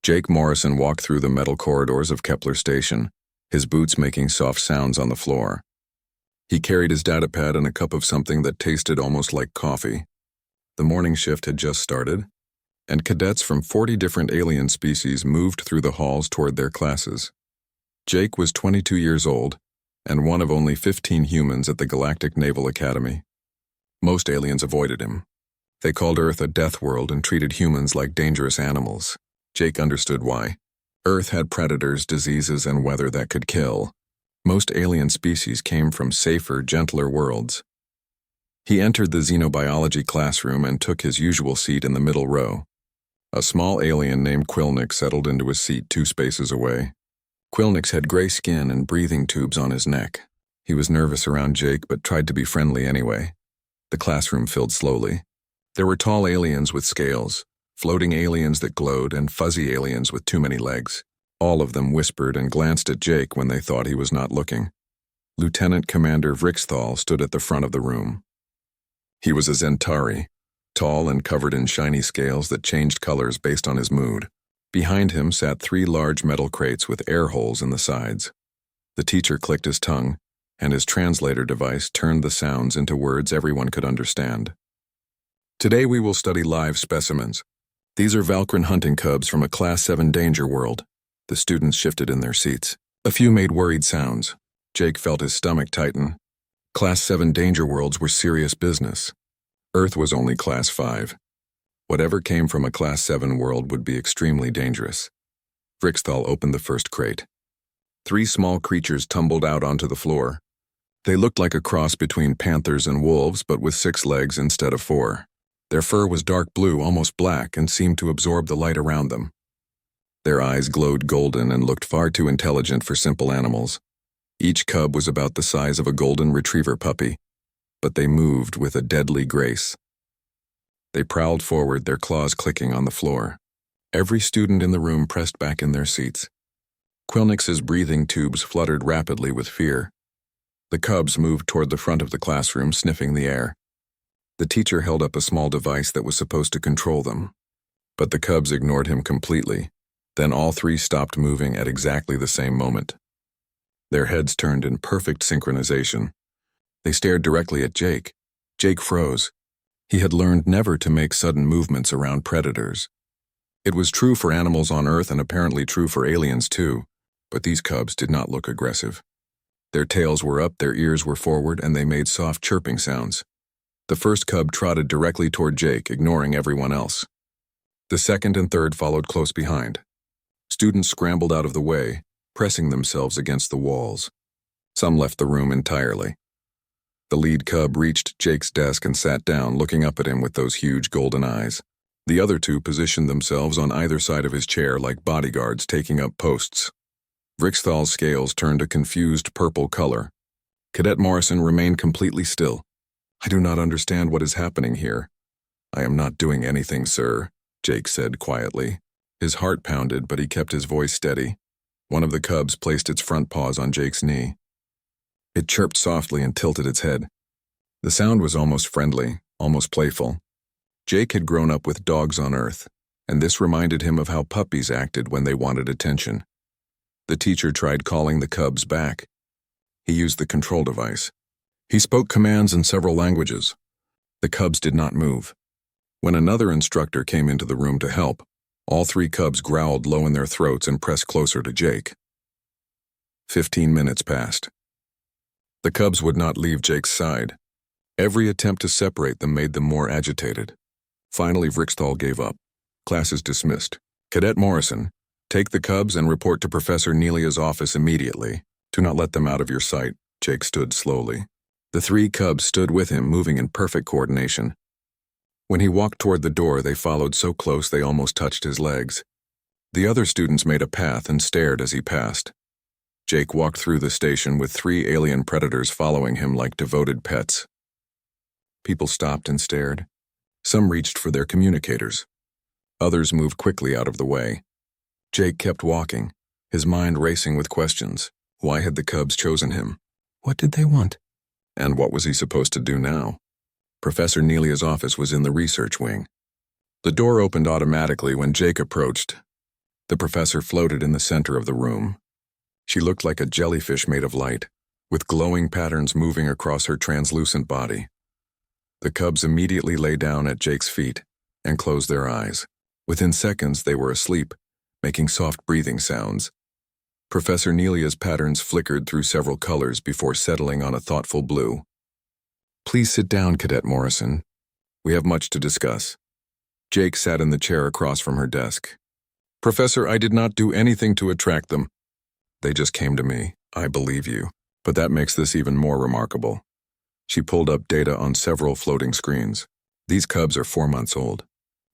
Jake Morrison walked through the metal corridors of Kepler Station, his boots making soft sounds on the floor. He carried his datapad and a cup of something that tasted almost like coffee. The morning shift had just started, and cadets from 40 different alien species moved through the halls toward their classes. Jake was 22 years old, and one of only 15 humans at the Galactic Naval Academy. Most aliens avoided him. They called Earth a death world and treated humans like dangerous animals. Jake understood why. Earth had predators, diseases, and weather that could kill. Most alien species came from safer, gentler worlds. He entered the xenobiology classroom and took his usual seat in the middle row. A small alien named Quilnix settled into his seat 2 spaces away. Quilnix had gray skin and breathing tubes on his neck. He was nervous around Jake but tried to be friendly anyway. The classroom filled slowly. There were tall aliens with scales, floating aliens that glowed, and fuzzy aliens with too many legs. All of them whispered and glanced at Jake when they thought he was not looking. Lieutenant Commander Vrixthal stood at the front of the room. He was a Zentari, tall and covered in shiny scales that changed colors based on his mood. Behind him sat 3 large metal crates with air holes in the sides. The teacher clicked his tongue, and his translator device turned the sounds into words everyone could understand. Today we will study live specimens. These are Valkyran hunting cubs from a Class 7 danger world. The students shifted in their seats. A few made worried sounds. Jake felt his stomach tighten. Class 7 danger worlds were serious business. Earth was only Class 5. Whatever came from a Class 7 world would be extremely dangerous. Vrixthal opened the first crate. 3 small creatures tumbled out onto the floor. They looked like a cross between panthers and wolves, but with 6 legs instead of 4. Their fur was dark blue, almost black, and seemed to absorb the light around them. Their eyes glowed golden and looked far too intelligent for simple animals. Each cub was about the size of a golden retriever puppy, but they moved with a deadly grace. They prowled forward, their claws clicking on the floor. Every student in the room pressed back in their seats. Quilnix's breathing tubes fluttered rapidly with fear. The cubs moved toward the front of the classroom, sniffing the air. The teacher held up a small device that was supposed to control them. But the cubs ignored him completely. Then all 3 stopped moving at exactly the same moment. Their heads turned in perfect synchronization. They stared directly at Jake. Jake froze. He had learned never to make sudden movements around predators. It was true for animals on Earth and apparently true for aliens too, but these cubs did not look aggressive. Their tails were up, their ears were forward, and they made soft chirping sounds. The first cub trotted directly toward Jake, ignoring everyone else. The second and third followed close behind. Students scrambled out of the way, pressing themselves against the walls. Some left the room entirely. The lead cub reached Jake's desk and sat down, looking up at him with those huge golden eyes. The other 2 positioned themselves on either side of his chair like bodyguards taking up posts. Vrixthal's scales turned a confused purple color. Cadet Morrison remained completely still. "I do not understand what is happening here." "I am not doing anything, sir," Jake said quietly. His heart pounded, but he kept his voice steady. One of the cubs placed its front paws on Jake's knee. It chirped softly and tilted its head. The sound was almost friendly, almost playful. Jake had grown up with dogs on Earth, and this reminded him of how puppies acted when they wanted attention. The teacher tried calling the cubs back. He used the control device. He spoke commands in several languages. The cubs did not move. When another instructor came into the room to help, all 3 cubs growled low in their throats and pressed closer to Jake. 15 minutes passed. The cubs would not leave Jake's side. Every attempt to separate them made them more agitated. Finally, Vrixthal gave up. Class is dismissed. Cadet Morrison, take the cubs and report to Professor Nelia's office immediately. Do not let them out of your sight. Jake stood slowly. The 3 cubs stood with him, moving in perfect coordination. When he walked toward the door, they followed so close they almost touched his legs. The other students made a path and stared as he passed. Jake walked through the station with 3 alien predators following him like devoted pets. People stopped and stared. Some reached for their communicators. Others moved quickly out of the way. Jake kept walking, his mind racing with questions. Why had the cubs chosen him? What did they want? And what was he supposed to do now? Professor Nelia's office was in the research wing. The door opened automatically when Jake approached. The professor floated in the center of the room. She looked like a jellyfish made of light, with glowing patterns moving across her translucent body. The cubs immediately lay down at Jake's feet and closed their eyes. Within seconds, they were asleep, making soft breathing sounds. Professor Nelia's patterns flickered through several colors before settling on a thoughtful blue. "Please sit down, Cadet Morrison. We have much to discuss." Jake sat in the chair across from her desk. "Professor, I did not do anything to attract them. They just came to me. I believe you. But that makes this even more remarkable." She pulled up data on several floating screens. "These cubs are 4 months old.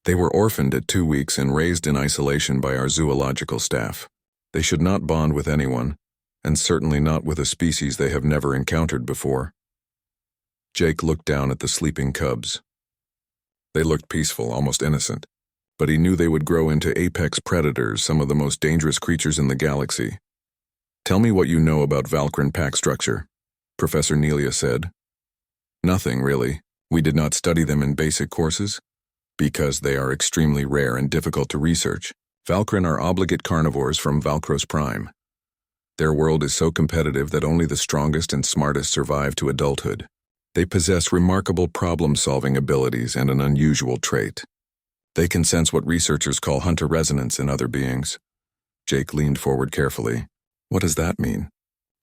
They were orphaned at 2 weeks and raised in isolation by our zoological staff. They should not bond with anyone, and certainly not with a species they have never encountered before." Jake looked down at the sleeping cubs. They looked peaceful, almost innocent, but he knew they would grow into apex predators, some of the most dangerous creatures in the galaxy. "Tell me what you know about Valkyrin pack structure," Professor Nelia said. "Nothing, really. We did not study them in basic courses, because they are extremely rare and difficult to research. Valkyrin are obligate carnivores from Valkros Prime. Their world is so competitive that only the strongest and smartest survive to adulthood. They possess remarkable problem-solving abilities and an unusual trait. They can sense what researchers call hunter resonance in other beings." Jake leaned forward carefully. "What does that mean?"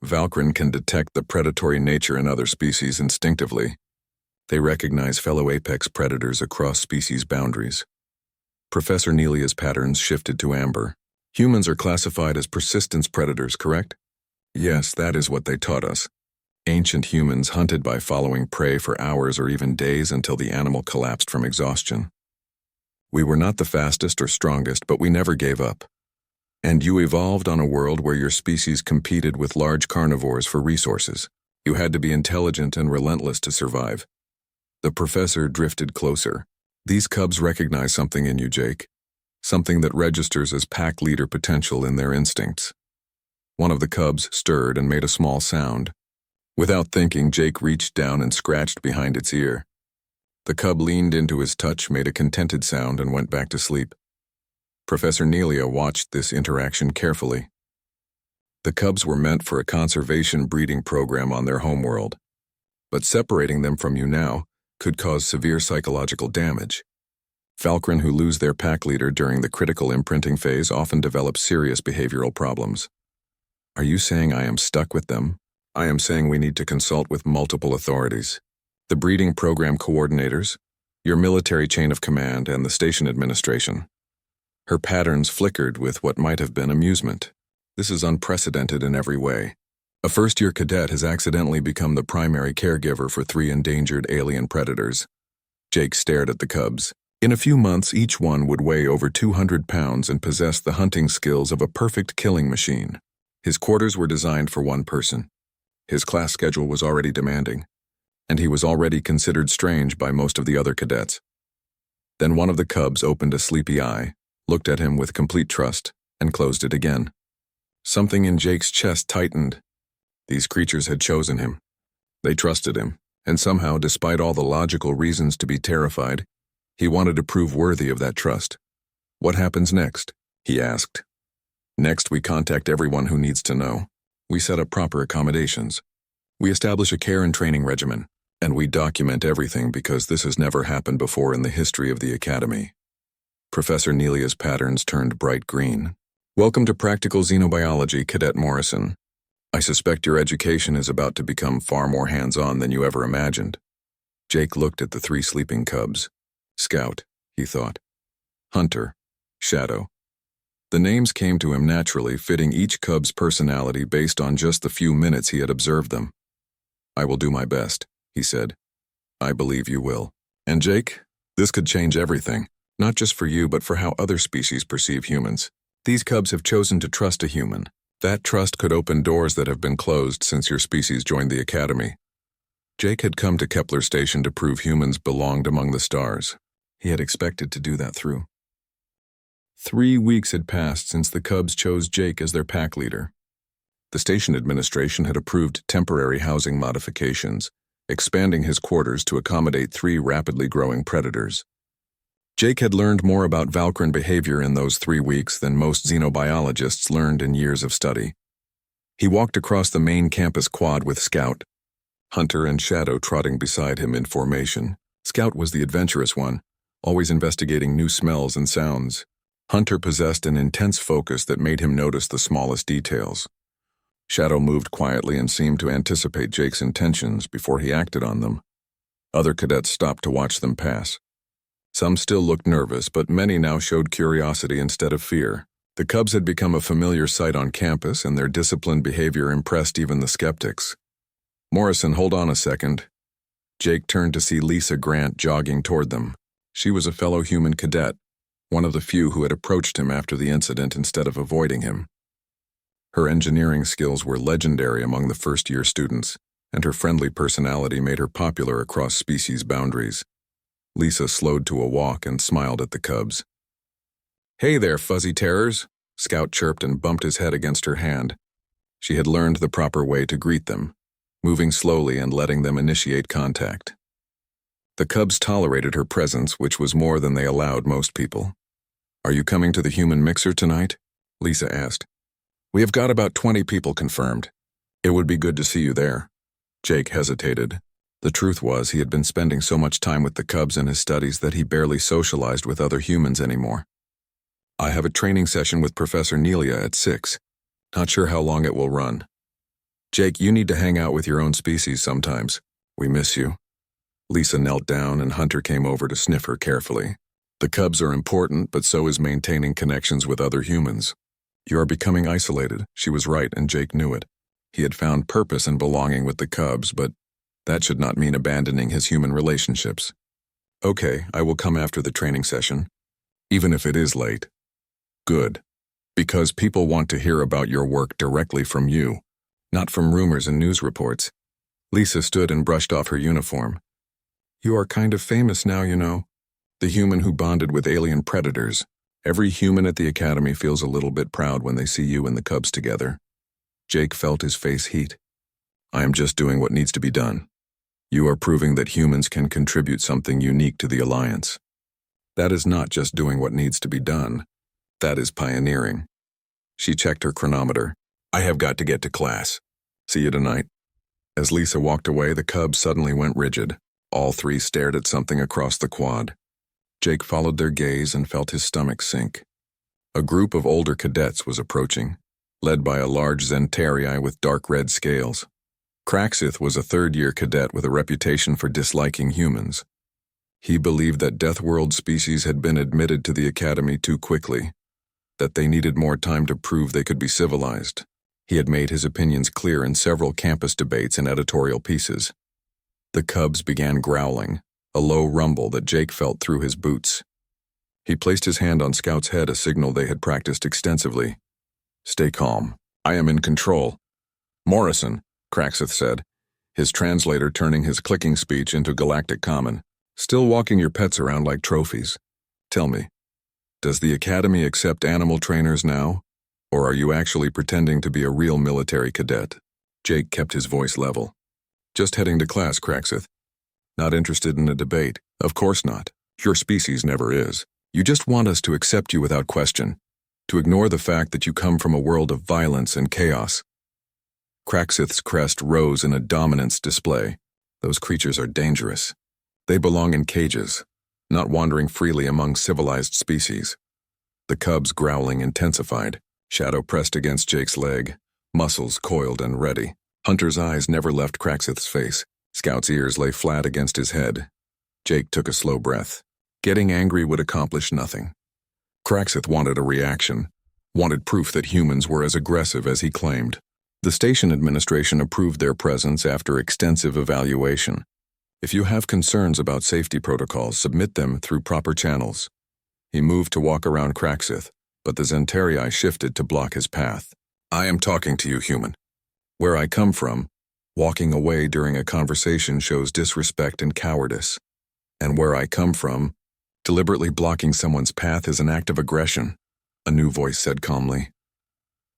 "Valkyrin can detect the predatory nature in other species instinctively. They recognize fellow apex predators across species boundaries." Professor Nelia's patterns shifted to amber. "Humans are classified as persistence predators, correct?" "Yes, that is what they taught us. Ancient humans hunted by following prey for hours or even days until the animal collapsed from exhaustion. We were not the fastest or strongest, but we never gave up. And you evolved on a world where your species competed with large carnivores for resources. You had to be intelligent and relentless to survive." The professor drifted closer. "These cubs recognize something in you, Jake. Something that registers as pack leader potential in their instincts." One of the cubs stirred and made a small sound. Without thinking, Jake reached down and scratched behind its ear. The cub leaned into his touch, made a contented sound, and went back to sleep. Professor Nelia watched this interaction carefully. The cubs were meant for a conservation breeding program on their homeworld, but separating them from you now could cause severe psychological damage. Valkyrin who lose their pack leader during the critical imprinting phase often develop serious behavioral problems. Are you saying I am stuck with them? I am saying we need to consult with multiple authorities. The breeding program coordinators, your military chain of command, and the station administration. Her patterns flickered with what might have been amusement. This is unprecedented in every way. A first-year cadet has accidentally become the primary caregiver for 3 endangered alien predators. Jake stared at the cubs. In a few months, each one would weigh over 200 pounds and possess the hunting skills of a perfect killing machine. His quarters were designed for one person. His class schedule was already demanding, and he was already considered strange by most of the other cadets. Then one of the cubs opened a sleepy eye, looked at him with complete trust, and closed it again. Something in Jake's chest tightened. These creatures had chosen him. They trusted him, and somehow, despite all the logical reasons to be terrified, he wanted to prove worthy of that trust. "What happens next?" he asked. "Next, we contact everyone who needs to know. We set up proper accommodations. We establish a care and training regimen, and we document everything because this has never happened before in the history of the Academy." Professor Nelia's patterns turned bright green. "Welcome to Practical Xenobiology, Cadet Morrison. I suspect your education is about to become far more hands-on than you ever imagined." Jake looked at the 3 sleeping cubs. Scout, he thought. Hunter, Shadow. The names came to him naturally, fitting each cub's personality based on just the few minutes he had observed them. "I will do my best," he said. "I believe you will. And Jake, this could change everything, not just for you but for how other species perceive humans. These cubs have chosen to trust a human. That trust could open doors that have been closed since your species joined the Academy." Jake had come to Kepler Station to prove humans belonged among the stars. He had expected to do that through. 3 weeks had passed since the cubs chose Jake as their pack leader. The station administration had approved temporary housing modifications, expanding his quarters to accommodate 3 rapidly growing predators. Jake had learned more about Valkyran behavior in those 3 weeks than most xenobiologists learned in years of study. He walked across the main campus quad with Scout, Hunter and Shadow trotting beside him in formation. Scout was the adventurous one, always investigating new smells and sounds. Hunter possessed an intense focus that made him notice the smallest details. Shadow moved quietly and seemed to anticipate Jake's intentions before he acted on them. Other cadets stopped to watch them pass. Some still looked nervous, but many now showed curiosity instead of fear. The Cubs had become a familiar sight on campus, and their disciplined behavior impressed even the skeptics. "Morrison, hold on a second." Jake turned to see Lisa Grant jogging toward them. She was a fellow human cadet, one of the few who had approached him after the incident instead of avoiding him. Her engineering skills were legendary among the first-year students, and her friendly personality made her popular across species boundaries. Lisa slowed to a walk and smiled at the Cubs. "Hey there, fuzzy terrors," Scout chirped and bumped his head against her hand. She had learned the proper way to greet them, moving slowly and letting them initiate contact. The Cubs tolerated her presence, which was more than they allowed most people. "Are you coming to the human mixer tonight?" Lisa asked. "We have got about 20 people confirmed. It would be good to see you there." Jake hesitated. The truth was, he had been spending so much time with the Cubs in his studies that he barely socialized with other humans anymore. "I have a training session with Professor Nelia at 6. Not sure how long it will run." "Jake, you need to hang out with your own species sometimes. We miss you." Lisa knelt down and Hunter came over to sniff her carefully. "The Cubs are important, but so is maintaining connections with other humans. You are becoming isolated." She was right, and Jake knew it. He had found purpose in belonging with the Cubs, but that should not mean abandoning his human relationships. "Okay, I will come after the training session, even if it is late." "Good. Because people want to hear about your work directly from you, not from rumors and news reports." Lisa stood and brushed off her uniform. "You are kind of famous now, you know. The human who bonded with alien predators. Every human at the academy feels a little bit proud when they see you and the Cubs together." Jake felt his face heat. "I am just doing what needs to be done. You are proving that humans can contribute something unique to the Alliance. That is not just doing what needs to be done. That is pioneering." She checked her chronometer. "I have got to get to class. See you tonight." As Lisa walked away, the Cubs suddenly went rigid. All three stared at something across the quad. Jake followed their gaze and felt his stomach sink. A group of older cadets was approaching, led by a large Zentarii with dark red scales. Craxith was a third-year cadet with a reputation for disliking humans. He believed that Deathworld species had been admitted to the academy too quickly, that they needed more time to prove they could be civilized. He had made his opinions clear in several campus debates and editorial pieces. The Cubs began growling, a low rumble that Jake felt through his boots. He placed his hand on Scout's head, a signal they had practiced extensively. "Stay calm. I am in control." "Morrison," Craxith said, his translator turning his clicking speech into Galactic Common. "Still walking your pets around like trophies. Tell me, does the Academy accept animal trainers now? Or are you actually pretending to be a real military cadet?" Jake kept his voice level. "Just heading to class, Craxith. Not interested in a debate. Of course not. Your species never is. You just want us to accept you without question, to ignore the fact that you come from a world of violence and chaos." Craxith's crest rose in a dominance display. "Those creatures are dangerous. They belong in cages, not wandering freely among civilized species." The Cubs' growling intensified. Shadow pressed against Jake's leg, muscles coiled and ready. Hunter's eyes never left Craxith's face. Scout's ears lay flat against his head. Jake took a slow breath. Getting angry would accomplish nothing. Craxith wanted a reaction, wanted proof that humans were as aggressive as he claimed. The station administration approved their presence after extensive evaluation. "If you have concerns about safety protocols, submit them through proper channels." He moved to walk around Craxith, but the Zentarii shifted to block his path. "I am talking to you, human. Where I come from, walking away during a conversation shows disrespect and cowardice. And where I come from, deliberately blocking someone's path is an act of aggression," a new voice said calmly.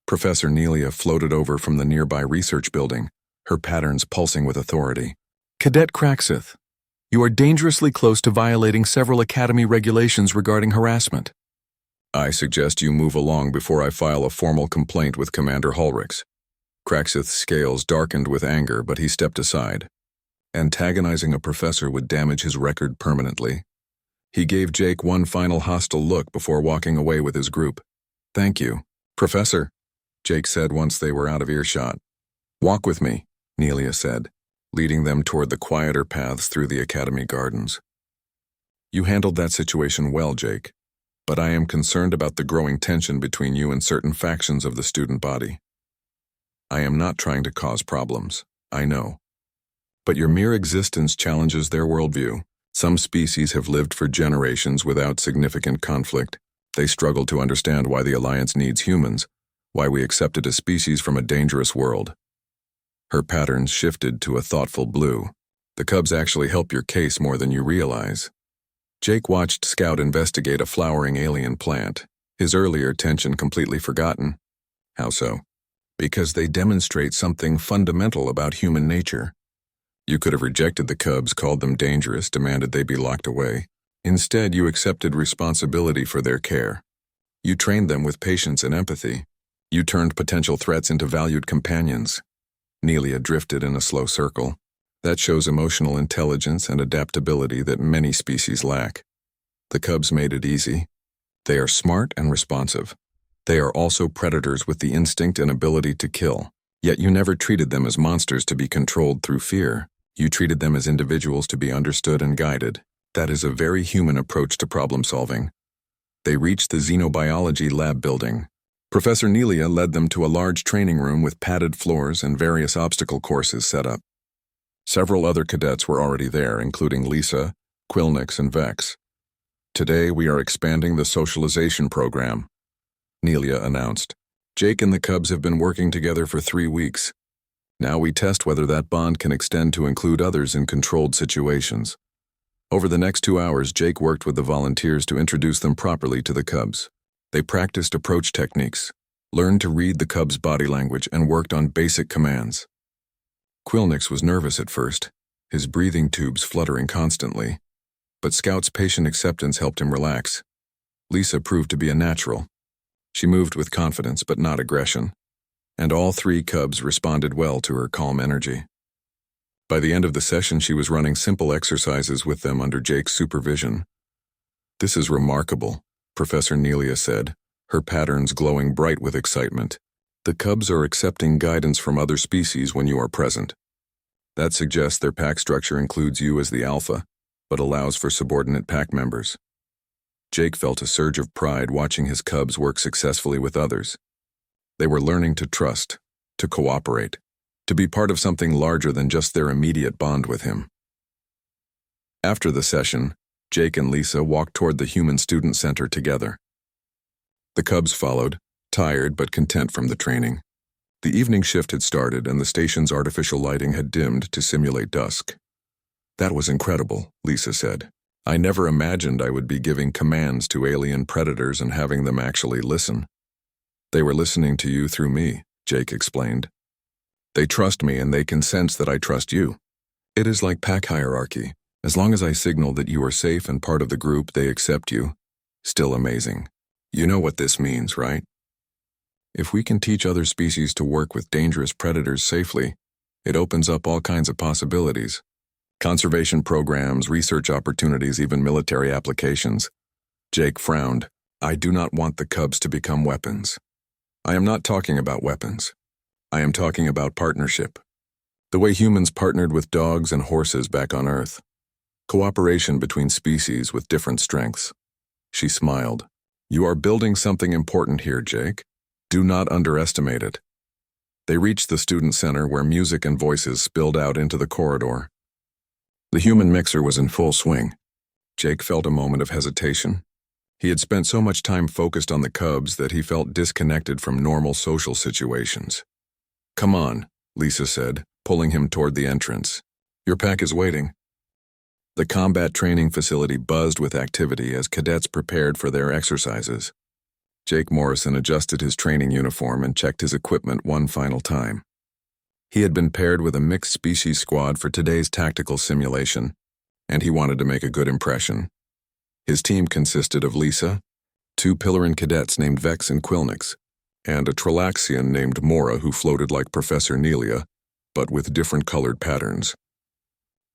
Professor Nelia floated over from the nearby research building, her patterns pulsing with authority. "Cadet Craxith, You are dangerously close to violating several Academy regulations regarding harassment. I suggest you move along before I file a formal complaint with Commander Hulrichs. Craxith's scales darkened with anger, but he stepped aside. Antagonizing a professor would damage his record permanently. He gave Jake one final hostile look before walking away with his group. "Thank you, Professor," Jake said once they were out of earshot. "Walk with me," Nelia said, leading them toward the quieter paths through the Academy gardens. "You handled that situation well, Jake, but I am concerned about the growing tension between you and certain factions of the student body. I am not trying to cause problems, I know. But your mere existence challenges their worldview. Some species have lived for generations without significant conflict. They struggle to understand why the Alliance needs humans, why we accepted a species from a dangerous world." Her patterns shifted to a thoughtful blue. "The Cubs actually help your case more than you realize." Jake watched Scout investigate a flowering alien plant, his earlier tension completely forgotten. "How so?" "Because they demonstrate something fundamental about human nature. You could have rejected the Cubs, called them dangerous, demanded they be locked away. Instead, you accepted responsibility for their care. You trained them with patience and empathy. You turned potential threats into valued companions." Nelia drifted in a slow circle. "That shows emotional intelligence and adaptability that many species lack. The Cubs made it easy. They are smart and responsive. They are also predators with the instinct and ability to kill. Yet you never treated them as monsters to be controlled through fear. You treated them as individuals to be understood and guided. That is a very human approach to problem solving." They reached the xenobiology lab building. Professor Nelia led them to a large training room with padded floors and various obstacle courses set up. Several other cadets were already there, including Lisa, Quilnix, and Vex. "Today we are expanding the socialization program," Nelia announced. "Jake and the Cubs have been working together for 3 weeks. Now we test whether that bond can extend to include others in controlled situations." Over the next 2 hours, Jake worked with the volunteers to introduce them properly to the Cubs. They practiced approach techniques, learned to read the Cubs' body language, and worked on basic commands. Quilnix was nervous at first, his breathing tubes fluttering constantly, but Scout's patient acceptance helped him relax. Lisa proved to be a natural. She moved with confidence but not aggression, and all 3 Cubs responded well to her calm energy. By the end of the session, she was running simple exercises with them under Jake's supervision. "This is remarkable," Professor Nelia said, her patterns glowing bright with excitement. "The Cubs are accepting guidance from other species when you are present. That suggests their pack structure includes you as the alpha, but allows for subordinate pack members." Jake felt a surge of pride watching his Cubs work successfully with others. They were learning to trust, to cooperate, to be part of something larger than just their immediate bond with him. After the session, Jake and Lisa walked toward the Human Student Center together. The Cubs followed, tired but content from the training. The evening shift had started and the station's artificial lighting had dimmed to simulate dusk. "That was incredible," Lisa said. "I never imagined I would be giving commands to alien predators and having them actually listen." "They were listening to you through me," Jake explained. "They trust me and they can sense that I trust you. It is like pack hierarchy. As long as I signal that you are safe and part of the group, they accept you." Still amazing. You know what this means, right? If we can teach other species to work with dangerous predators safely, it opens up all kinds of possibilities. Conservation programs, research opportunities, even military applications. Jake frowned. "I do not want the Cubs to become weapons. I am not talking about weapons. I am talking about partnership. The way humans partnered with dogs and horses back on Earth. Cooperation between species with different strengths." She smiled. "You are building something important here, Jake. Do not underestimate it." They reached the student center where music and voices spilled out into the corridor. The human mixer was in full swing. Jake felt a moment of hesitation. He had spent so much time focused on the Cubs that he felt disconnected from normal social situations. "Come on," Lisa said, pulling him toward the entrance. "Your pack is waiting." The combat training facility buzzed with activity as cadets prepared for their exercises. Jake Morrison adjusted his training uniform and checked his equipment one final time. He had been paired with a mixed species squad for today's tactical simulation, and he wanted to make a good impression. His team consisted of Lisa, two Pillaran cadets named Vex and Quilnix, and a Trilaxian named Mora who floated like Professor Nelia, but with different colored patterns.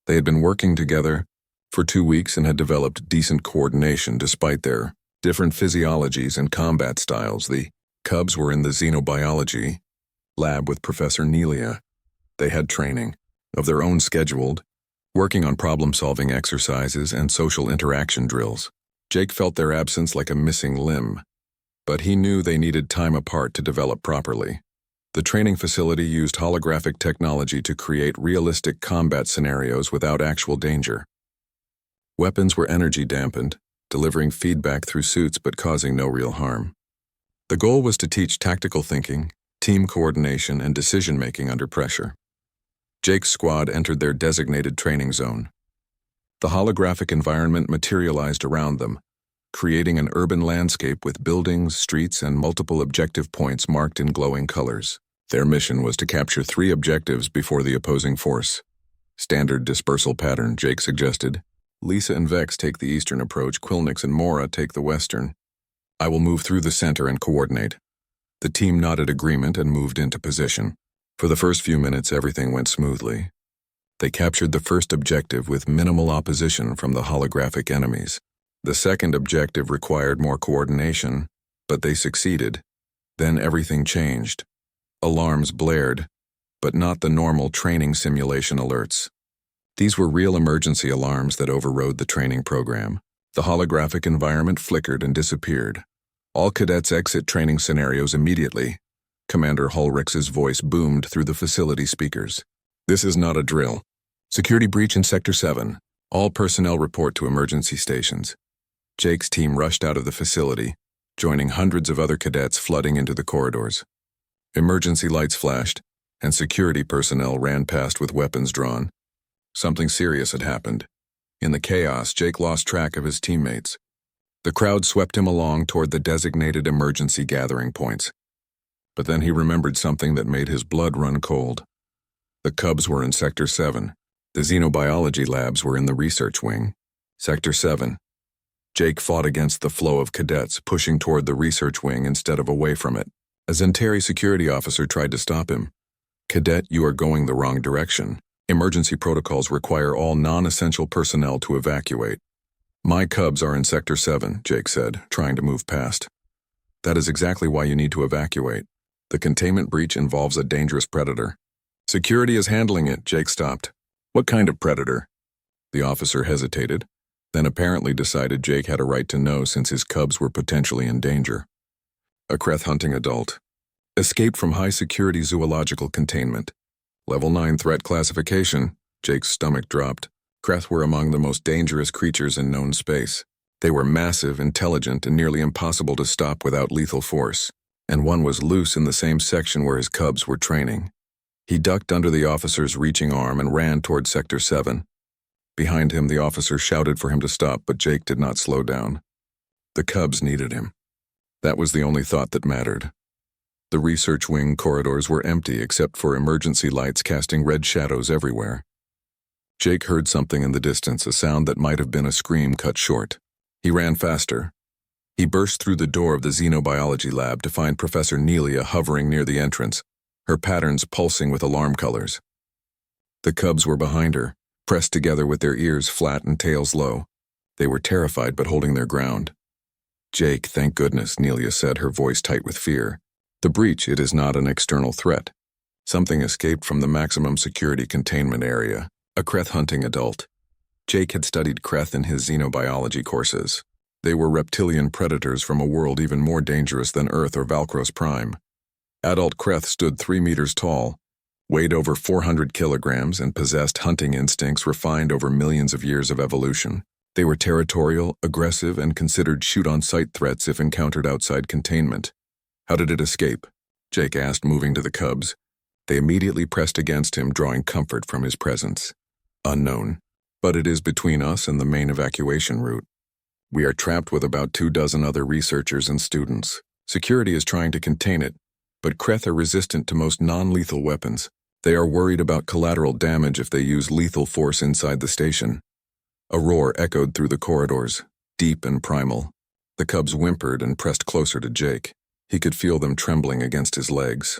They had been working together for 2 weeks and had developed decent coordination despite their different physiologies and combat styles. The cubs were in the xenobiology lab with Professor Nelia. They had training of their own scheduled, working on problem-solving exercises and social interaction drills. Jake felt their absence like a missing limb, but he knew they needed time apart to develop properly. The training facility used holographic technology to create realistic combat scenarios without actual danger. Weapons were energy dampened, delivering feedback through suits but causing no real harm. The goal was to teach tactical thinking, team coordination, and decision-making under pressure. Jake's squad entered their designated training zone. The holographic environment materialized around them, creating an urban landscape with buildings, streets, and multiple objective points marked in glowing colors. Their mission was to capture 3 objectives before the opposing force. Standard dispersal pattern, Jake suggested. Lisa and Vex take the eastern approach, Quilnix and Mora take the western. I will move through the center and coordinate. The team nodded agreement and moved into position. For the first few minutes, everything went smoothly. They captured the first objective with minimal opposition from the holographic enemies. The second objective required more coordination, but they succeeded. Then everything changed. Alarms blared, but not the normal training simulation alerts. These were real emergency alarms that overrode the training program. The holographic environment flickered and disappeared. All cadets exit training scenarios immediately. Commander Hulrich's voice boomed through the facility speakers. This is not a drill. Security breach in Sector 7. All personnel report to emergency stations. Jake's team rushed out of the facility, joining hundreds of other cadets flooding into the corridors. Emergency lights flashed, and security personnel ran past with weapons drawn. Something serious had happened. In the chaos, Jake lost track of his teammates. The crowd swept him along toward the designated emergency gathering points. But then he remembered something that made his blood run cold. The cubs were in Sector 7. The xenobiology labs were in the research wing. Sector 7. Jake fought against the flow of cadets, pushing toward the research wing instead of away from it. A Zentari security officer tried to stop him. Cadet, you are going the wrong direction. Emergency protocols require all non-essential personnel to evacuate. My cubs are in Sector 7, Jake said, trying to move past. That is exactly why you need to evacuate. The containment breach involves a dangerous predator. Security is handling it, Jake stopped. What kind of predator? The officer hesitated, then apparently decided Jake had a right to know since his cubs were potentially in danger. A Kreth hunting adult. Escaped from high-security zoological containment. Level 9 threat classification. Jake's stomach dropped. Kreth were among the most dangerous creatures in known space. They were massive, intelligent, and nearly impossible to stop without lethal force. And one was loose in the same section where his cubs were training. He ducked under the officer's reaching arm and ran toward Sector 7. Behind him, the officer shouted for him to stop, but Jake did not slow down. The cubs needed him. That was the only thought that mattered. The research wing corridors were empty except for emergency lights casting red shadows everywhere. Jake heard something in the distance, a sound that might have been a scream cut short. He ran faster. He burst through the door of the xenobiology lab to find Professor Nelia hovering near the entrance, her patterns pulsing with alarm colors. The cubs were behind her, pressed together with their ears flat and tails low. They were terrified but holding their ground. Jake, thank goodness, Nelia said, her voice tight with fear. The breach, it is not an external threat. Something escaped from the maximum security containment area, a Kreth hunting adult. Jake had studied Kreth in his xenobiology courses. They were reptilian predators from a world even more dangerous than Earth or Valkros Prime. Adult Kreth stood 3 meters tall, weighed over 400 kilograms, and possessed hunting instincts refined over millions of years of evolution. They were territorial, aggressive, and considered shoot-on-sight threats if encountered outside containment. How did it escape? Jake asked, moving to the cubs. They immediately pressed against him, drawing comfort from his presence. Unknown, but it is between us and the main evacuation route. We are trapped with about 24 other researchers and students. Security is trying to contain it, but Kreth are resistant to most non-lethal weapons. They are worried about collateral damage if they use lethal force inside the station. A roar echoed through the corridors, deep and primal. The cubs whimpered and pressed closer to Jake. He could feel them trembling against his legs.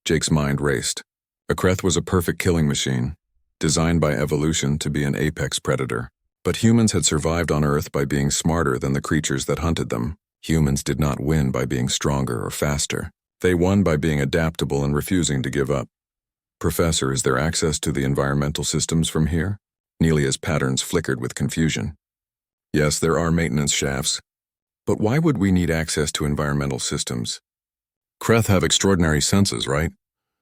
Jake's mind raced. A Kreth was a perfect killing machine, designed by evolution to be an apex predator. But humans had survived on Earth by being smarter than the creatures that hunted them. Humans did not win by being stronger or faster. They won by being adaptable and refusing to give up. Professor, is there access to the environmental systems from here? Nelia's patterns flickered with confusion. Yes, there are maintenance shafts. But why would we need access to environmental systems? Kreth have extraordinary senses, right?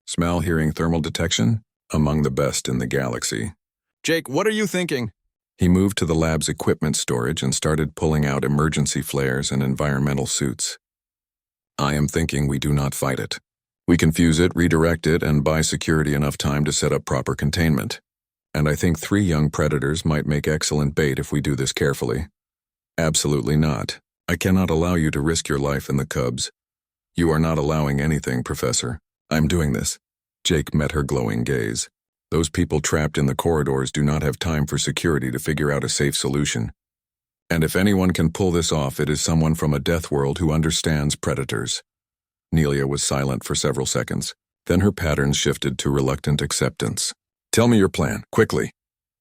Smell, hearing, thermal detection? Among the best in the galaxy. Jake, what are you thinking? He moved to the lab's equipment storage and started pulling out emergency flares and environmental suits. I am thinking we do not fight it. We can fuse it, redirect it, and buy security enough time to set up proper containment. And I think 3 young predators might make excellent bait if we do this carefully. Absolutely not. I cannot allow you to risk your life in the cubs. You are not allowing anything, Professor. I'm doing this. Jake met her glowing gaze. Those people trapped in the corridors do not have time for security to figure out a safe solution. And if anyone can pull this off, it is someone from a death world who understands predators. Nelia was silent for several seconds. Then her patterns shifted to reluctant acceptance. Tell me your plan, quickly.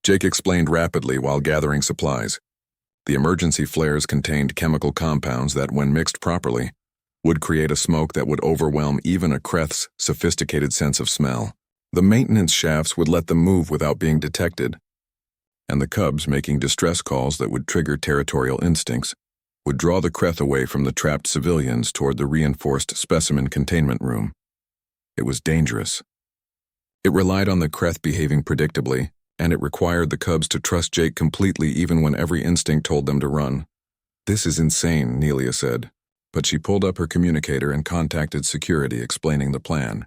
Jake explained rapidly while gathering supplies. The emergency flares contained chemical compounds that, when mixed properly, would create a smoke that would overwhelm even a Kreth's sophisticated sense of smell. The maintenance shafts would let them move without being detected, and the cubs, making distress calls that would trigger territorial instincts, would draw the Kreth away from the trapped civilians toward the reinforced specimen containment room. It was dangerous. It relied on the Kreth behaving predictably, and it required the cubs to trust Jake completely even when every instinct told them to run. This is insane, Nelia said, but she pulled up her communicator and contacted security explaining the plan.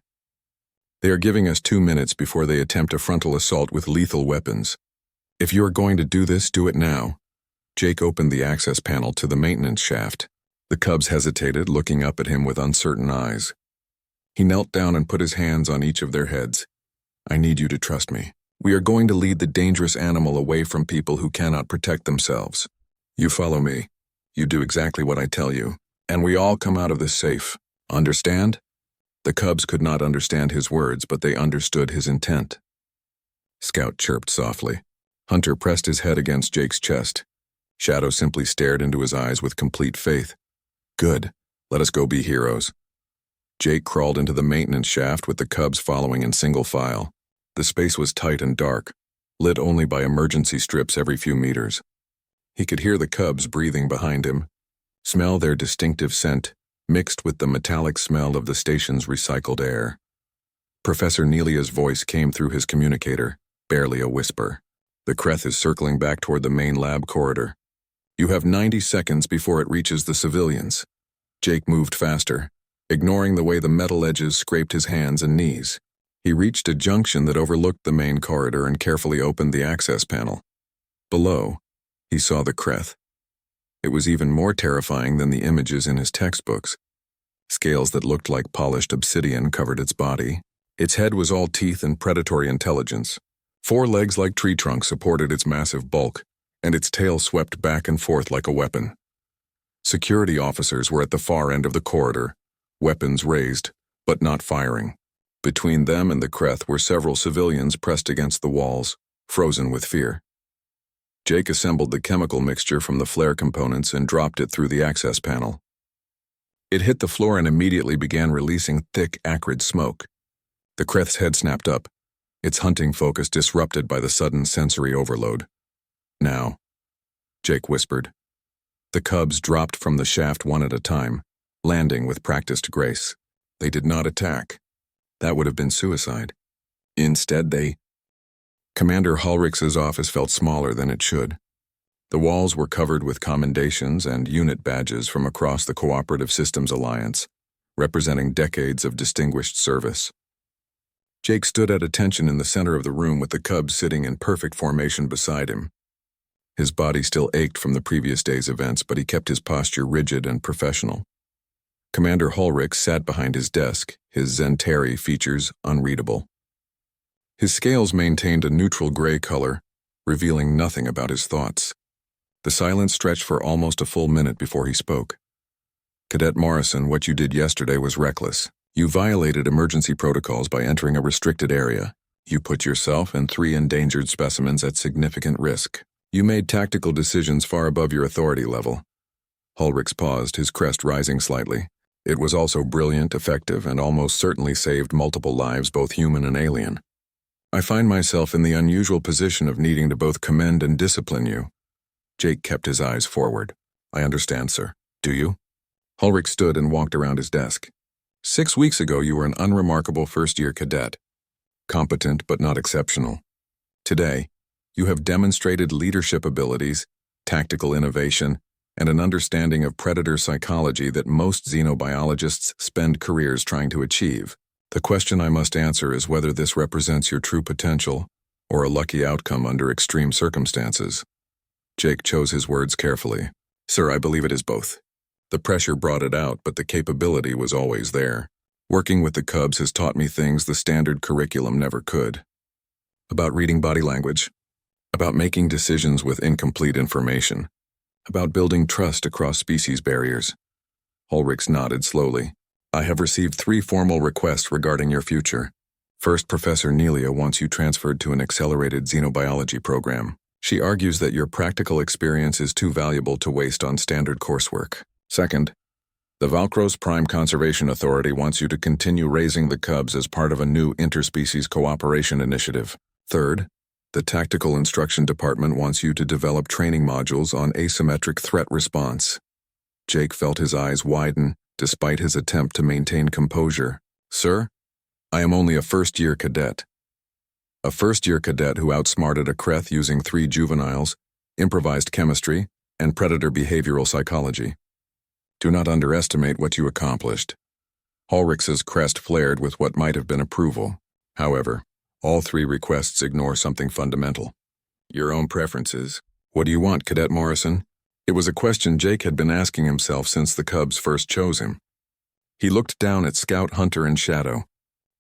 They are giving us 2 minutes before they attempt a frontal assault with lethal weapons. If you are going to do this, do it now. Jake opened the access panel to the maintenance shaft. The cubs hesitated, looking up at him with uncertain eyes. He knelt down and put his hands on each of their heads. I need you to trust me. We are going to lead the dangerous animal away from people who cannot protect themselves. You follow me. You do exactly what I tell you, and we all come out of this safe. Understand? The cubs could not understand his words, but they understood his intent. Scout chirped softly. Hunter pressed his head against Jake's chest. Shadow simply stared into his eyes with complete faith. Good. Let us go be heroes. Jake crawled into the maintenance shaft with the cubs following in single file. The space was tight and dark, lit only by emergency strips every few meters. He could hear the cubs breathing behind him, smell their distinctive scent, mixed with the metallic smell of the station's recycled air. Professor Nelia's voice came through his communicator, barely a whisper. The Kreth is circling back toward the main lab corridor. You have 90 seconds before it reaches the civilians. Jake moved faster, ignoring the way the metal edges scraped his hands and knees. He reached a junction that overlooked the main corridor and carefully opened the access panel. Below, he saw the Kreth. It was even more terrifying than the images in his textbooks. Scales that looked like polished obsidian covered its body. Its head was all teeth and predatory intelligence. 4 legs like tree trunks supported its massive bulk, and its tail swept back and forth like a weapon. Security officers were at the far end of the corridor, weapons raised, but not firing. Between them and the Kreth were several civilians pressed against the walls, frozen with fear. Jake assembled the chemical mixture from the flare components and dropped it through the access panel. It hit the floor and immediately began releasing thick, acrid smoke. The Kreth's head snapped up, its hunting focus disrupted by the sudden sensory overload. Now, Jake whispered. The cubs dropped from the shaft one at a time, landing with practiced grace. They did not attack. That would have been suicide. Instead, Commander Hulrich's office felt smaller than it should. The walls were covered with commendations and unit badges from across the Cooperative Systems Alliance, representing decades of distinguished service. Jake stood at attention in the center of the room with the cubs sitting in perfect formation beside him. His body still ached from the previous day's events, but he kept his posture rigid and professional. Commander Hulrich sat behind his desk, his Zentari features unreadable. His scales maintained a neutral gray color, revealing nothing about his thoughts. The silence stretched for almost a full minute before he spoke. Cadet Morrison, what you did yesterday was reckless. You violated emergency protocols by entering a restricted area. You put yourself and 3 endangered specimens at significant risk. You made tactical decisions far above your authority level. Ulrichs paused, his crest rising slightly. It was also brilliant, effective, and almost certainly saved multiple lives, both human and alien. I find myself in the unusual position of needing to both commend and discipline you. Jake kept his eyes forward. I understand, sir. Do you? Ulrich stood and walked around his desk. 6 weeks ago, you were an unremarkable first-year cadet. Competent but not exceptional. Today, you have demonstrated leadership abilities, tactical innovation, and an understanding of predator psychology that most xenobiologists spend careers trying to achieve. The question I must answer is whether this represents your true potential or a lucky outcome under extreme circumstances. Jake chose his words carefully. Sir, I believe it is both. The pressure brought it out, but the capability was always there. Working with the Cubs has taught me things the standard curriculum never could. About reading body language. About making decisions with incomplete information. About building trust across species barriers. Ulrichs nodded slowly. I have received 3 formal requests regarding your future. First, Professor Nelia wants you transferred to an accelerated xenobiology program. She argues that your practical experience is too valuable to waste on standard coursework. Second, the Valkros Prime Conservation Authority wants you to continue raising the Cubs as part of a new interspecies cooperation initiative. Third, the Tactical Instruction Department wants you to develop training modules on asymmetric threat response. Jake felt his eyes widen, despite his attempt to maintain composure. Sir, I am only a first-year cadet. A first-year cadet who outsmarted a Kreth using 3 juveniles, improvised chemistry, and predator behavioral psychology. Do not underestimate what you accomplished. Ulrichs's crest flared with what might have been approval. However, all 3 requests ignore something fundamental. Your own preferences. What do you want, Cadet Morrison? It was a question Jake had been asking himself since the Cubs first chose him. He looked down at Scout, Hunter, and Shadow.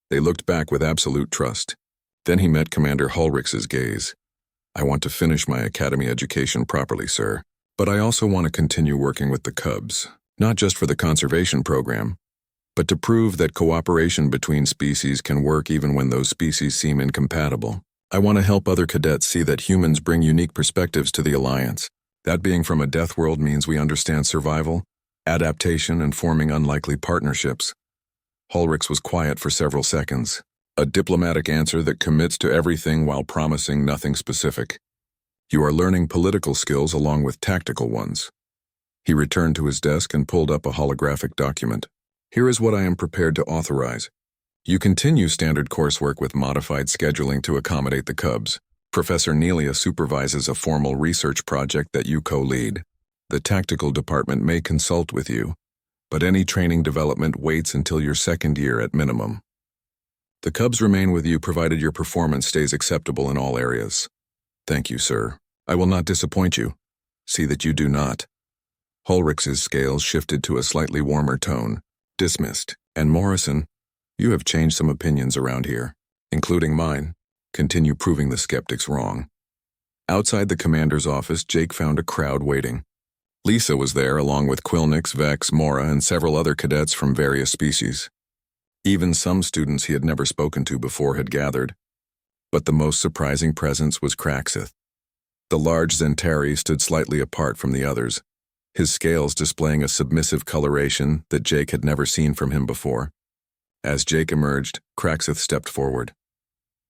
They looked back with absolute trust. Then he met Commander Ulrichs's gaze. I want to finish my academy education properly, sir. But I also want to continue working with the Cubs. Not just for the conservation program, but to prove that cooperation between species can work even when those species seem incompatible. I want to help other cadets see that humans bring unique perspectives to the Alliance. That being from a death world means we understand survival, adaptation, and forming unlikely partnerships. Ulrichs was quiet for several seconds, a diplomatic answer that commits to everything while promising nothing specific. You are learning political skills along with tactical ones. He returned to his desk and pulled up a holographic document. Here is what I am prepared to authorize. You continue standard coursework with modified scheduling to accommodate the Cubs. Professor Nelia supervises a formal research project that you co-lead. The tactical department may consult with you, but any training development waits until your 2nd year at minimum. The Cubs remain with you provided your performance stays acceptable in all areas. Thank you, sir. I will not disappoint you. See that you do not. Ulrichs's scales shifted to a slightly warmer tone. Dismissed. And Morrison, you have changed some opinions around here, including mine. Continue proving the skeptics wrong. Outside the commander's office, Jake found a crowd waiting. Lisa was there along with Quilnix, Vex, Mora, and several other cadets from various species. Even some students he had never spoken to before had gathered. But the most surprising presence was Kraxith. The large Zentari stood slightly apart from the others, his scales displaying a submissive coloration that Jake had never seen from him before. As Jake emerged, Kraxith stepped forward.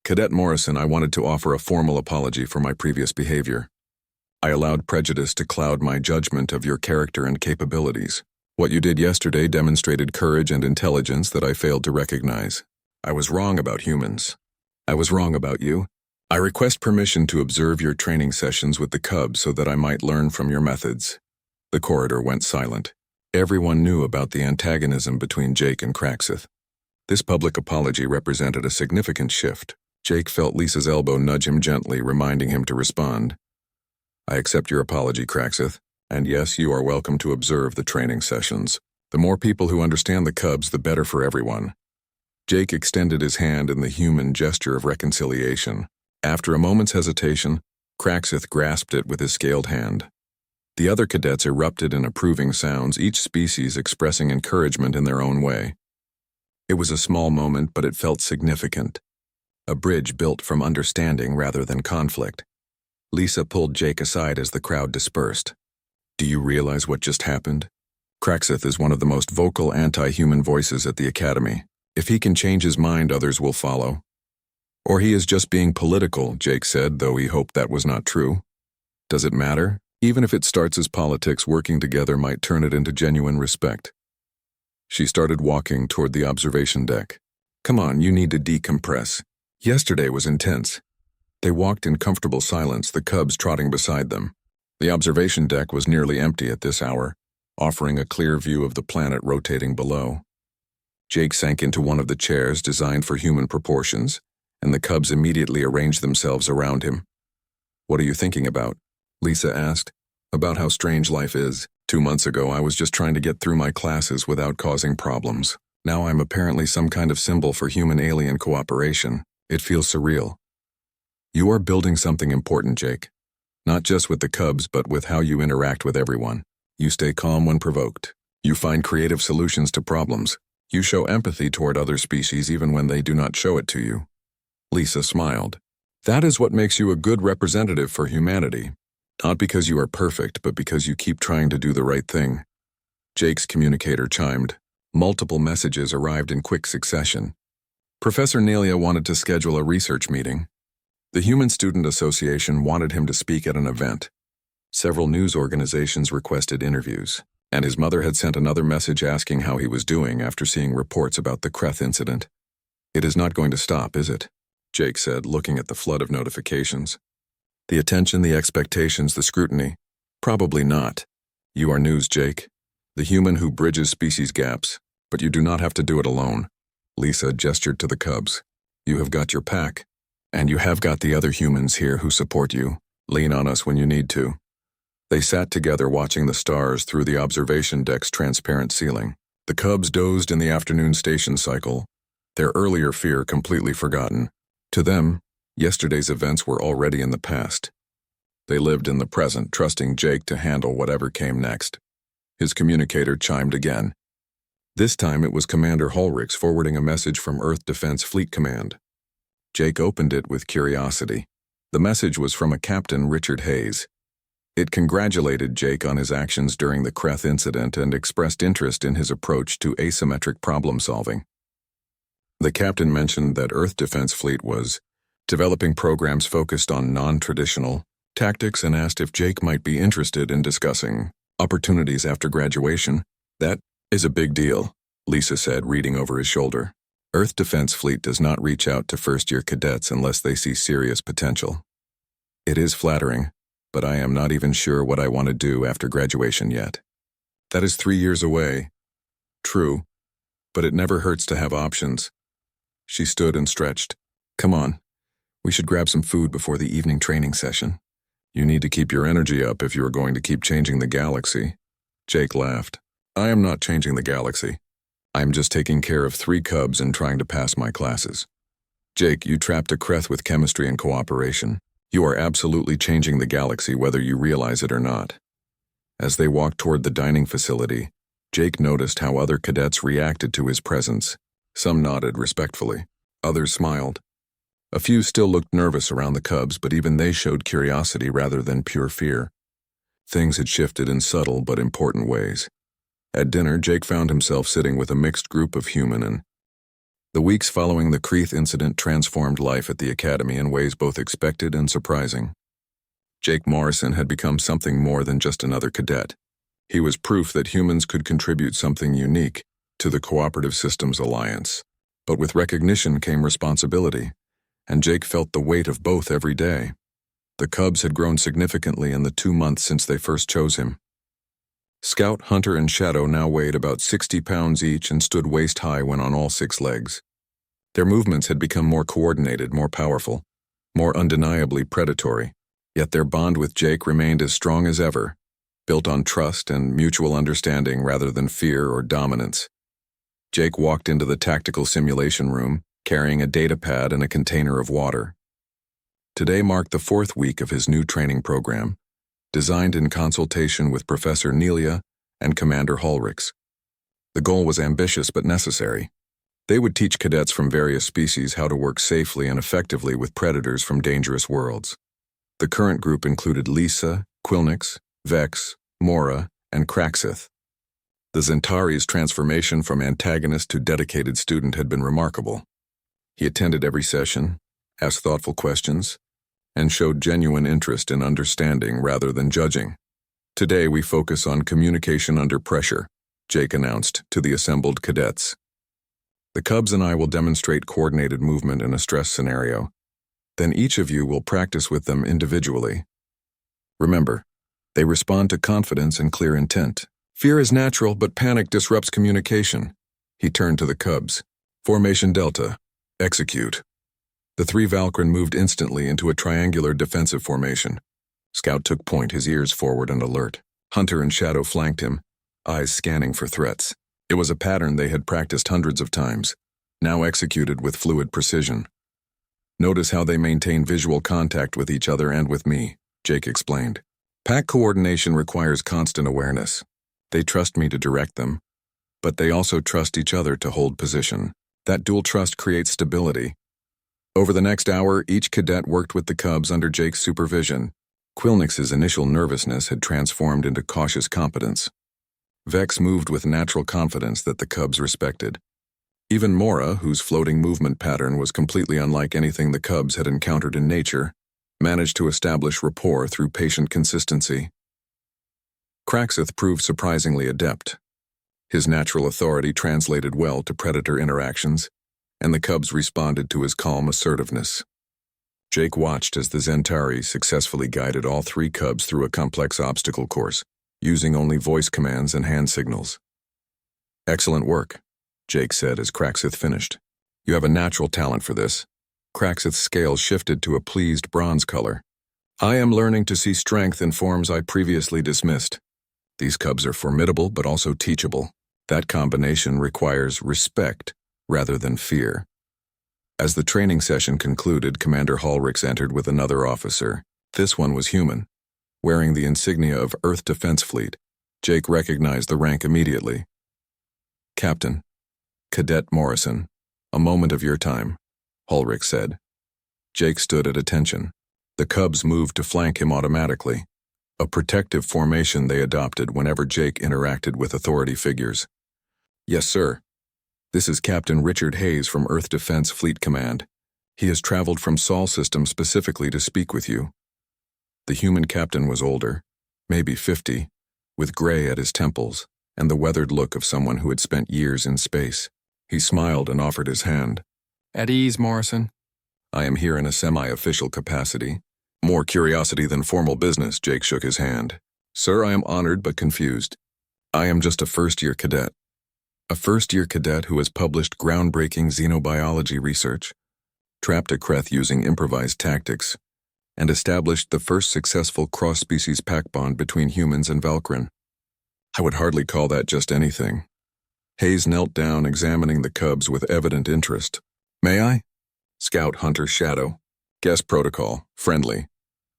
Cadet Morrison, I wanted to offer a formal apology for my previous behavior. I allowed prejudice to cloud my judgment of your character and capabilities. What you did yesterday demonstrated courage and intelligence that I failed to recognize. I was wrong about humans. I was wrong about you. I request permission to observe your training sessions with the Cubs so that I might learn from your methods. The corridor went silent. Everyone knew about the antagonism between Jake and Kraxith. This public apology represented a significant shift. Jake felt Lisa's elbow nudge him gently, reminding him to respond. I accept your apology, Kraxith, and yes, you are welcome to observe the training sessions. The more people who understand the Cubs, the better for everyone. Jake extended his hand in the human gesture of reconciliation. After a moment's hesitation, Craxith grasped it with his scaled hand. The other cadets erupted in approving sounds, each species expressing encouragement in their own way. It was a small moment, but it felt significant. A bridge built from understanding rather than conflict. Lisa pulled Jake aside as the crowd dispersed. "Do you realize what just happened? Craxith is one of the most vocal anti-human voices at the Academy. If he can change his mind, others will follow." "Or he is just being political," Jake said, though he hoped that was not true. "Does it matter? Even if it starts as politics, working together might turn it into genuine respect." She started walking toward the observation deck. "Come on, you need to decompress. Yesterday was intense." They walked in comfortable silence, the cubs trotting beside them. The observation deck was nearly empty at this hour, offering a clear view of the planet rotating below. Jake sank into one of the chairs designed for human proportions, and the cubs immediately arranged themselves around him. "What are you thinking about?" Lisa asked. "About how strange life is. 2 months ago, I was just trying to get through my classes without causing problems. Now I'm apparently some kind of symbol for human-alien cooperation. It feels surreal." "You are building something important, Jake. Not just with the cubs, but with how you interact with everyone. You stay calm when provoked. You find creative solutions to problems. You show empathy toward other species even when they do not show it to you." Lisa smiled. "That is what makes you a good representative for humanity. Not because you are perfect, but because you keep trying to do the right thing." Jake's communicator chimed. Multiple messages arrived in quick succession. Professor Nelia wanted to schedule a research meeting. The Human Student Association wanted him to speak at an event. Several news organizations requested interviews, and his mother had sent another message asking how he was doing after seeing reports about the Kreth incident. "It is not going to stop, is it?" Jake said, looking at the flood of notifications. "The attention, the expectations, the scrutiny. Probably not. You are news, Jake. The human who bridges species gaps, but you do not have to do it alone." Lisa gestured to the cubs. "You have got your pack, and you have got the other humans here who support you. Lean on us when you need to." They sat together watching the stars through the observation deck's transparent ceiling. The cubs dozed in the afternoon station cycle, their earlier fear completely forgotten. To them, yesterday's events were already in the past. They lived in the present, trusting Jake to handle whatever came next. His communicator chimed again. This time it was Commander Holrix forwarding a message from Earth Defense Fleet Command. Jake opened it with curiosity. The message was from a Captain Richard Hayes. It congratulated Jake on his actions during the Kreth incident and expressed interest in his approach to asymmetric problem-solving. The captain mentioned that Earth Defense Fleet was developing programs focused on non-traditional tactics and asked if Jake might be interested in discussing opportunities after graduation. "That is a big deal," Lisa said, reading over his shoulder. "Earth Defense Fleet does not reach out to first-year cadets unless they see serious potential. It is flattering, but I am not even sure what I want to do after graduation yet." "That is 3 years away." "True, but it never hurts to have options." She stood and stretched. "Come on, we should grab some food before the evening training session. You need to keep your energy up if you are going to keep changing the galaxy." Jake laughed. "I am not changing the galaxy. I am just taking care of 3 cubs and trying to pass my classes." "Jake, you trapped a Kreth with chemistry and cooperation. You are absolutely changing the galaxy whether you realize it or not." As they walked toward the dining facility, Jake noticed how other cadets reacted to his presence. Some nodded respectfully. Others smiled. A few still looked nervous around the cubs, but even they showed curiosity rather than pure fear. Things had shifted in subtle but important ways. At dinner, Jake found himself sitting with a mixed group of human and the weeks following the Kreth incident transformed life at the Academy in ways both expected and surprising. Jake Morrison had become something more than just another cadet. He was proof that humans could contribute something unique to the Cooperative Systems Alliance. But with recognition came responsibility, and Jake felt the weight of both every day. The cubs had grown significantly in the 2 months since they first chose him. Scout, Hunter, and Shadow now weighed about 60 pounds each and stood waist-high when on all 6 legs. Their movements had become more coordinated, more powerful, more undeniably predatory, yet their bond with Jake remained as strong as ever, built on trust and mutual understanding rather than fear or dominance. Jake walked into the tactical simulation room, carrying a data pad and a container of water. Today marked the 4th week of his new training program, designed in consultation with Professor Nelia and Commander Hulrix. The goal was ambitious but necessary. They would teach cadets from various species how to work safely and effectively with predators from dangerous worlds. The current group included Lisa, Quilnix, Vex, Mora, and Kraxith. The Zentari's transformation from antagonist to dedicated student had been remarkable. He attended every session, asked thoughtful questions, and showed genuine interest in understanding rather than judging. Today we focus on communication under pressure, Jake announced to the assembled cadets. The Cubs and I will demonstrate coordinated movement in a stress scenario. Then each of you will practice with them individually. Remember, they respond to confidence and clear intent. Fear is natural, but panic disrupts communication. He turned to the Cubs. Formation Delta. Execute. The 3 Valkyrin moved instantly into a triangular defensive formation. Scout took point, his ears forward and alert. Hunter and Shadow flanked him, eyes scanning for threats. It was a pattern they had practiced hundreds of times, now executed with fluid precision. Notice how they maintain visual contact with each other and with me, Jake explained. Pack coordination requires constant awareness. They trust me to direct them, but they also trust each other to hold position. That dual trust creates stability. Over the next hour, each cadet worked with the Cubs under Jake's supervision. Quilnix's initial nervousness had transformed into cautious competence. Vex moved with natural confidence that the Cubs respected. Even Mora, whose floating movement pattern was completely unlike anything the Cubs had encountered in nature, managed to establish rapport through patient consistency. Kraxith proved surprisingly adept. His natural authority translated well to predator interactions, and the Cubs responded to his calm assertiveness. Jake watched as the Zentari successfully guided all 3 Cubs through a complex obstacle course, using only voice commands and hand signals. Excellent work, Jake said as Kraxith finished. You have a natural talent for this. Kraxith's scales shifted to a pleased bronze color. I am learning to see strength in forms I previously dismissed. These Cubs are formidable but also teachable. That combination requires respect rather than fear. As the training session concluded, Commander Hulrix entered with another officer. This one was human. Wearing the insignia of Earth Defense Fleet, Jake recognized the rank immediately. Captain, Cadet Morrison, a moment of your time, Hulrix said. Jake stood at attention. The Cubs moved to flank him automatically, a protective formation they adopted whenever Jake interacted with authority figures. Yes, sir. This is Captain Richard Hayes from Earth Defense Fleet Command. He has traveled from Sol System specifically to speak with you. The human captain was older, maybe 50, with gray at his temples and the weathered look of someone who had spent years in space. He smiled and offered his hand. At ease, Morrison. I am here in a semi-official capacity. More curiosity than formal business, Jake shook his hand. Sir, I am honored but confused. I am just a first-year cadet. A first-year cadet who has published groundbreaking xenobiology research, trapped a Kreth using improvised tactics, and established the first successful cross-species pact bond between humans and Valkyrin. I would hardly call that just anything. Hayes knelt down, examining the Cubs with evident interest. May I? Scout, Hunter, Shadow. Guest protocol, friendly.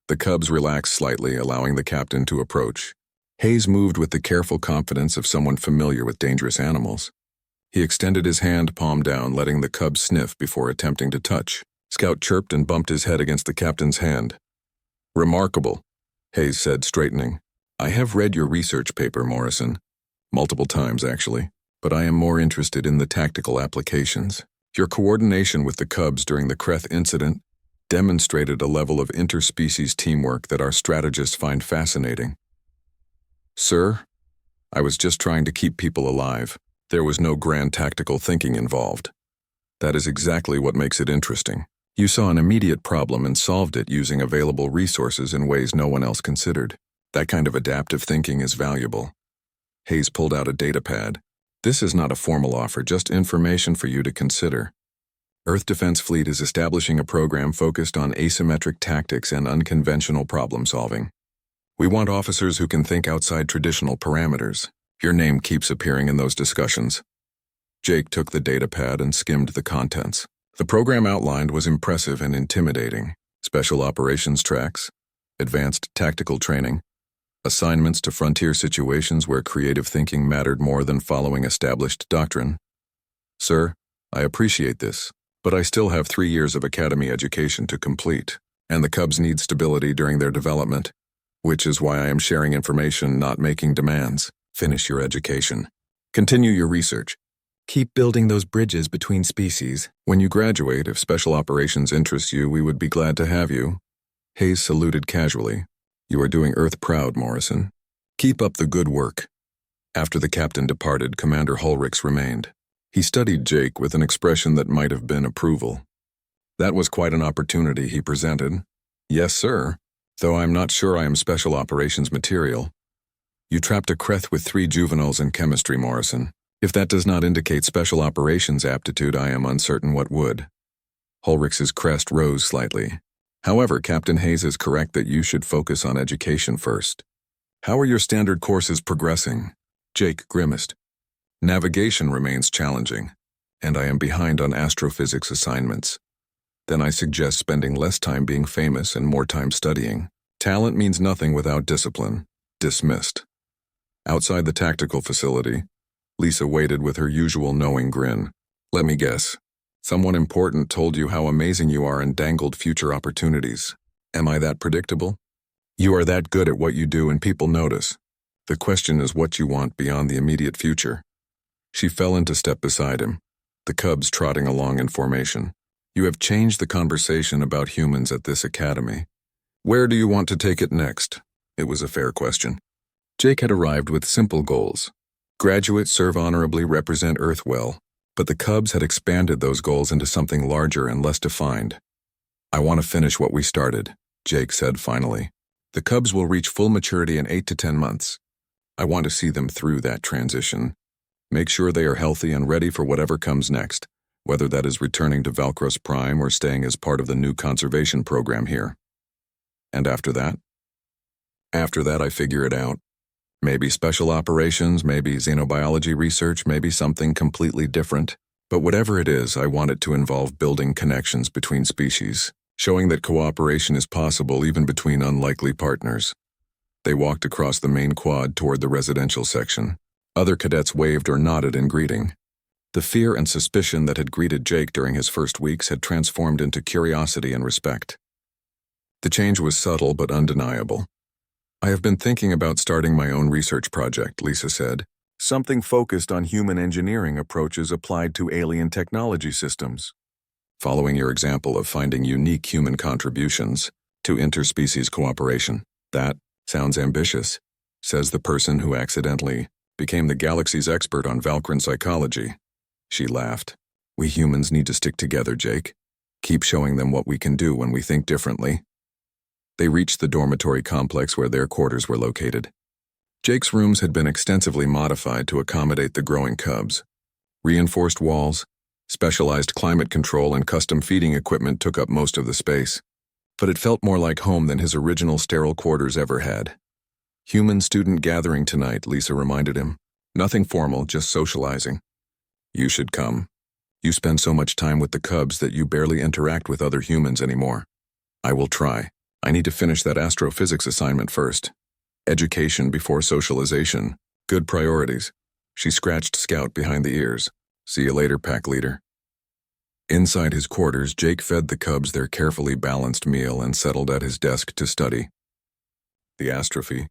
The Cubs relaxed slightly, allowing the captain to approach. Hayes moved with the careful confidence of someone familiar with dangerous animals. He extended his hand palm down, letting the Cubs sniff before attempting to touch. Scout chirped and bumped his head against the captain's hand. Remarkable, Hayes said, straightening. I have read your research paper, Morrison. Multiple times, actually. But I am more interested in the tactical applications. Your coordination with the Cubs during the Kreth incident demonstrated a level of interspecies teamwork that our strategists find fascinating. Sir, I was just trying to keep people alive. There was no grand tactical thinking involved. That is exactly what makes it interesting. You saw an immediate problem and solved it using available resources in ways no one else considered. That kind of adaptive thinking is valuable. Hayes pulled out a data pad. This is not a formal offer, just information for you to consider. Earth Defense Fleet is establishing a program focused on asymmetric tactics and unconventional problem solving. We want officers who can think outside traditional parameters. Your name keeps appearing in those discussions. Jake took the data pad and skimmed the contents. The program outlined was impressive and intimidating. special operations tracks, advanced tactical training, assignments to frontier situations where creative thinking mattered more than following established doctrine. Sir, I appreciate this, but I still have 3 years of academy education to complete, and the Cubs need stability during their development, which is why I am sharing information, not making demands. Finish your education. Continue your research. Keep building those bridges between species. When you graduate, if special operations interests you, we would be glad to have you. Hayes saluted casually. You are doing Earth proud, Morrison. Keep up the good work. After the captain departed, Commander Hulrix remained. He studied Jake with an expression that might have been approval. That was quite an opportunity he presented. Yes, sir, though I'm not sure I am special operations material. You trapped a Kreth with 3 juveniles in chemistry, Morrison. If that does not indicate special operations aptitude, I am uncertain what would. Hulrix's crest rose slightly. However, Captain Hayes is correct that you should focus on education first. How are your standard courses progressing? Jake grimaced. Navigation remains challenging, and I am behind on astrophysics assignments. Then I suggest spending less time being famous and more time studying. Talent means nothing without discipline. Dismissed. Outside the tactical facility, Lisa waited with her usual knowing grin. Let me guess. Someone important told you how amazing you are and dangled future opportunities. Am I that predictable? You are that good at what you do and people notice. The question is what you want beyond the immediate future. She fell into step beside him, the Cubs trotting along in formation. You have changed the conversation about humans at this academy. Where do you want to take it next? It was a fair question. Jake had arrived with simple goals. Graduate, serve honorably, represent Earth well, but the Cubs had expanded those goals into something larger and less defined. I want to finish what we started, Jake said finally. The Cubs will reach full maturity in 8 to 10 months. I want to see them through that transition. Make sure they are healthy and ready for whatever comes next, whether that is returning to Valkros Prime or staying as part of the new conservation program here. And after that? After that, I figure it out. Maybe special operations, maybe xenobiology research, maybe something completely different. But whatever it is, I want it to involve building connections between species, showing that cooperation is possible even between unlikely partners. They walked across the main quad toward the residential section. Other cadets waved or nodded in greeting. The fear and suspicion that had greeted Jake during his first weeks had transformed into curiosity and respect. The change was subtle but undeniable. I have been thinking about starting my own research project, Lisa said. Something focused on human engineering approaches applied to alien technology systems. Following your example of finding unique human contributions to interspecies cooperation. That sounds ambitious, says the person who accidentally became the galaxy's expert on Valkyran psychology. She laughed. We humans need to stick together, Jake. Keep showing them what we can do when we think differently. They reached the dormitory complex where their quarters were located. Jake's rooms had been extensively modified to accommodate the growing Cubs. Reinforced walls, specialized climate control, and custom feeding equipment took up most of the space. But it felt more like home than his original sterile quarters ever had. Human student gathering tonight, Lisa reminded him. Nothing formal, just socializing. You should come. You spend so much time with the Cubs that you barely interact with other humans anymore. I will try. I need to finish that astrophysics assignment first. Education before socialization. Good priorities. She scratched Scout behind the ears. See you later, pack leader. Inside his quarters, Jake fed the Cubs their carefully balanced meal and settled at his desk to study. The astrophy,